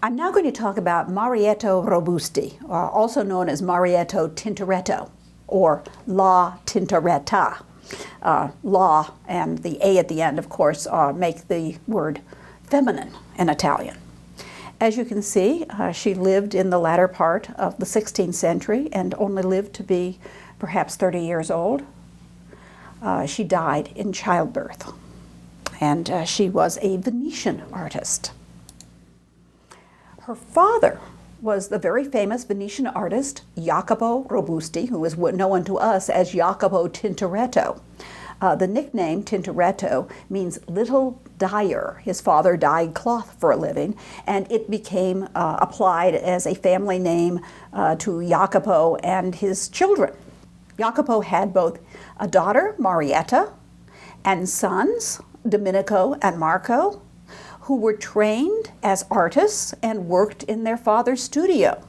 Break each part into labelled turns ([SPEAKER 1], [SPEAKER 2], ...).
[SPEAKER 1] I'm now going to talk about Marietta Robusti, also known as Marietta Tintoretta, or La Tintoretta. La and the A at the end, of course, make the word feminine in Italian. As you can see, she lived in the latter part of the 16th century and only lived to be perhaps 30 years old. She died in childbirth, and she was a Venetian artist. Her father was the very famous Venetian artist Jacopo Robusti, who is known to us as Jacopo Tintoretto. The nickname Tintoretto means little dyer. His father dyed cloth for a living, and it became applied as a family name to Jacopo and his children. Jacopo had both a daughter, Marietta, and sons, Domenico and Marco, who were trained as artists and worked in their father's studio.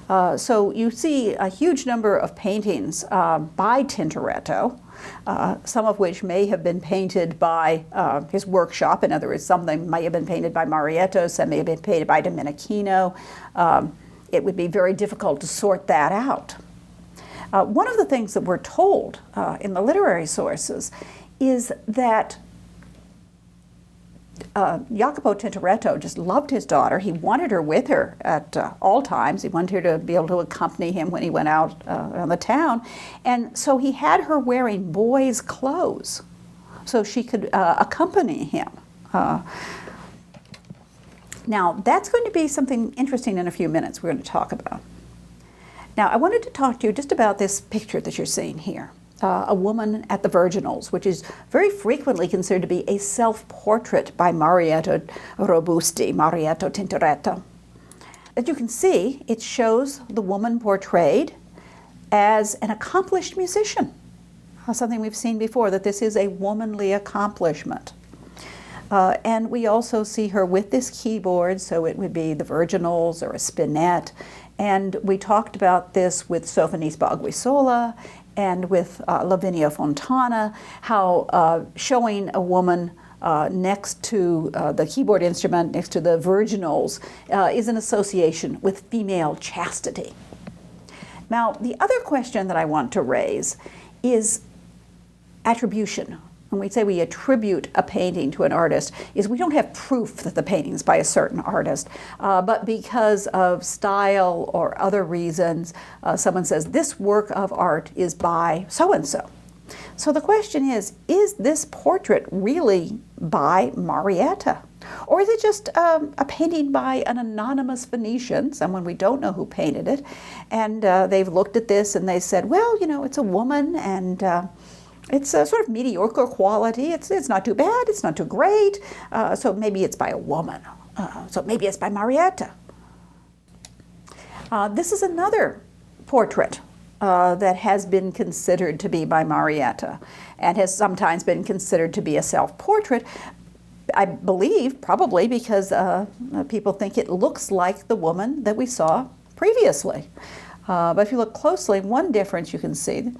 [SPEAKER 1] So you see a huge number of paintings by Tintoretto, some of which may have been painted by his workshop. In other words, some of them may have been painted by Marietta, some may have been painted by Domenichino. It would be very difficult to sort that out. One of the things that we're told in the literary sources is that Jacopo Tintoretto just loved his daughter. He wanted her with her at all times. He wanted her to be able to accompany him when he went out on the town. And so he had her wearing boys' clothes so she could accompany him. Now, that's going to be something interesting in a few minutes we're going to talk about. Now, I wanted to talk to you just about this picture that you're seeing here. A woman at the virginals, which is very frequently considered to be a self-portrait by Marietta Robusti, Marietta Tintoretta. As you can see, it shows the woman portrayed as an accomplished musician, something we've seen before, that this is a womanly accomplishment. And we also see her with this keyboard, so it would be the virginals or a spinet. And we talked about this with Sophonisba Aguisola and with Lavinia Fontana, how showing a woman next to the keyboard instrument, next to the virginals, is an association with female chastity. Now, the other question that I want to raise is attribution. When we say we attribute a painting to an artist, is we don't have proof that the painting is by a certain artist, but because of style or other reasons, someone says this work of art is by so-and-so. So the question is this portrait really by Marietta? Or is it just a painting by an anonymous Venetian, someone we don't know who painted it, and they've looked at this and they said, well, you know, it's a woman and it's a sort of mediocre quality. It's not too bad, it's not too great, so maybe it's by a woman. So maybe it's by Marietta. This is another portrait that has been considered to be by Marietta and has sometimes been considered to be a self-portrait, I believe, probably because people think it looks like the woman that we saw previously. But if you look closely, one difference you can see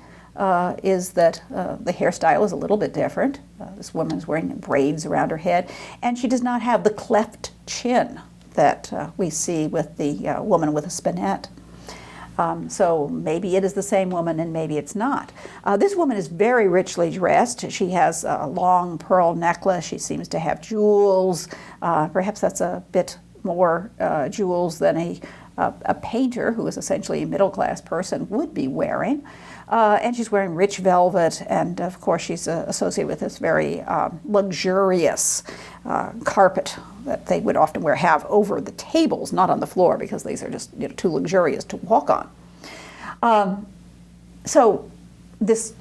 [SPEAKER 1] is that the hairstyle is a little bit different. This woman is wearing braids around her head, and she does not have the cleft chin that we see with the woman with a spinet. So maybe it is the same woman and maybe it's not. This woman is very richly dressed. She has a long pearl necklace. She seems to have jewels. Perhaps that's a bit more jewels than a painter, who is essentially a middle-class person, would be wearing. And she's wearing rich velvet, and of course she's associated with this very luxurious carpet that they would often have over the tables, not on the floor, because these are just too luxurious to walk on. So this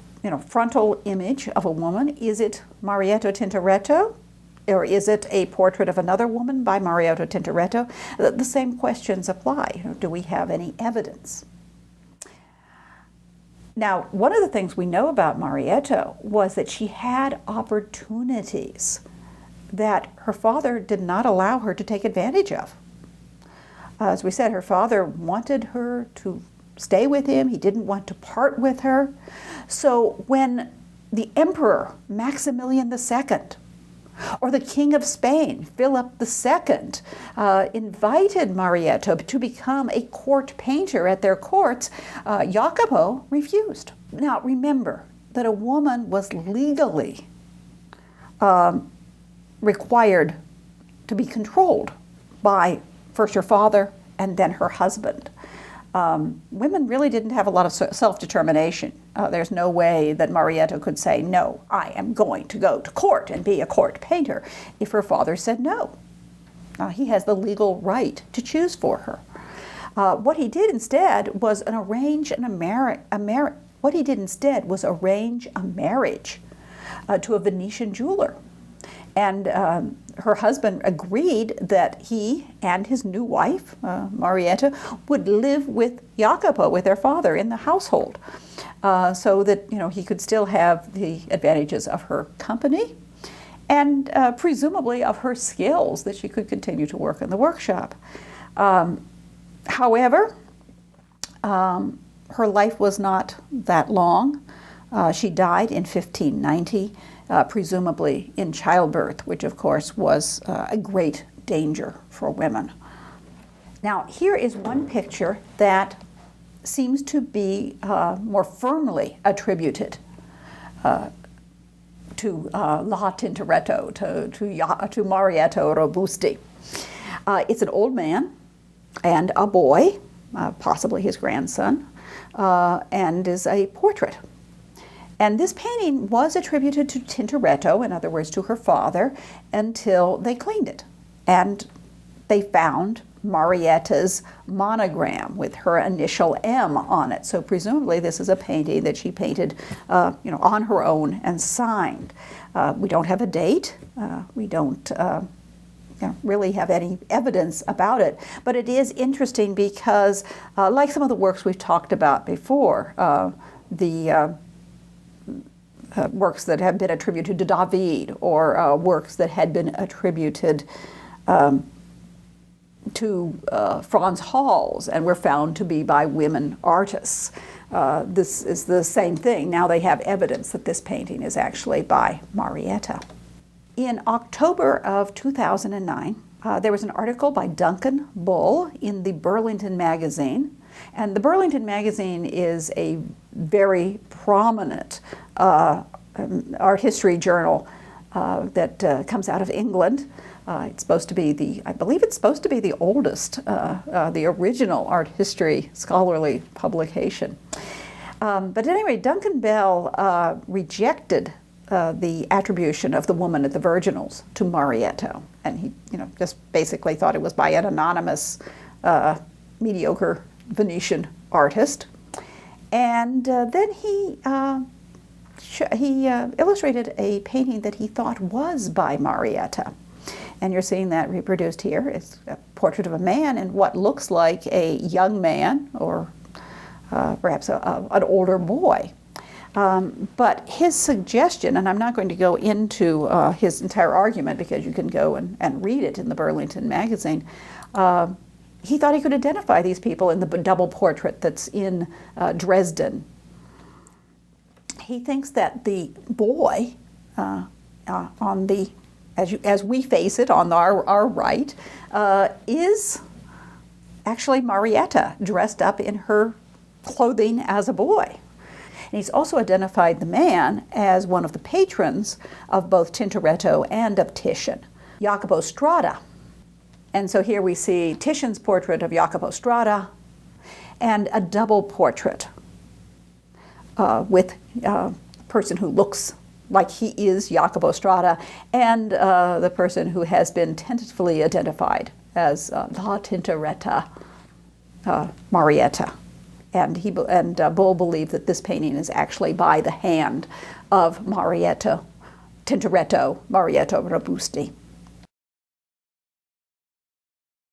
[SPEAKER 1] frontal image of a woman, is it Marietta Tintoretto? Or is it a portrait of another woman by Marietta Tintoretto? The same questions apply. Do we have any evidence? Now, one of the things we know about Marietta was that she had opportunities that her father did not allow her to take advantage of. As we said, her father wanted her to stay with him. He didn't want to part with her. So when the Emperor Maximilian II Or the King of Spain, Philip II, invited Marietta to become a court painter at their courts. Jacopo refused. Now remember that a woman was legally required to be controlled by first her father and then her husband. Women really didn't have a lot of self-determination. There's no way that Marietta could say, no, I am going to go to court and be a court painter, if her father said no. He has the legal right to choose for her. What he did instead was arrange a marriage to a Venetian jeweler. And her husband agreed that he and his new wife, Marietta, would live with Jacopo, with their father, in the household, so that he could still have the advantages of her company and presumably of her skills, that she could continue to work in the workshop. However, her life was not that long. She died in 1590. Presumably in childbirth, which of course was a great danger for women. Now here is one picture that seems to be more firmly attributed to La Tintoretto, to Marietta Robusti. It's an old man and a boy, possibly his grandson, and is a portrait. And this painting was attributed to Tintoretto, in other words, to her father, until they cleaned it. And they found Marietta's monogram with her initial M on it. So presumably this is a painting that she painted on her own and signed. We don't have a date. We don't really have any evidence about it. But it is interesting because, like some of the works we've talked about before, works that have been attributed to David, or works that had been attributed to Franz Hals and were found to be by women artists. This is the same thing. Now they have evidence that this painting is actually by Marietta. In October of 2009, there was an article by Duncan Bull in the Burlington Magazine. And the Burlington Magazine is a very prominent art history journal that comes out of England. It's supposed to be I believe it's supposed to be the oldest, the original art history scholarly publication. But at any rate, Duncan Bell rejected the attribution of the woman at the Virginals to Marietta, and he, just basically thought it was by an anonymous, mediocre Venetian artist. And then he illustrated a painting that he thought was by Marietta. And you're seeing that reproduced here. It's a portrait of a man and what looks like a young man, or perhaps an older boy. But his suggestion, and I'm not going to go into his entire argument because you can go and read it in the Burlington Magazine, he thought he could identify these people in the double portrait that's in Dresden. He thinks that the boy on the, as we face it on our right, is actually Marietta dressed up in her clothing as a boy. And he's also identified the man as one of the patrons of both Tintoretto and of Titian, Jacopo Strada. And so here we see Titian's portrait of Jacopo Strada and a double portrait with a person who looks like he is Jacopo Strada, and the person who has been tentatively identified as La Tintoretta Marietta. And Bull believed that this painting is actually by the hand of Tintoretto Marietta Robusti.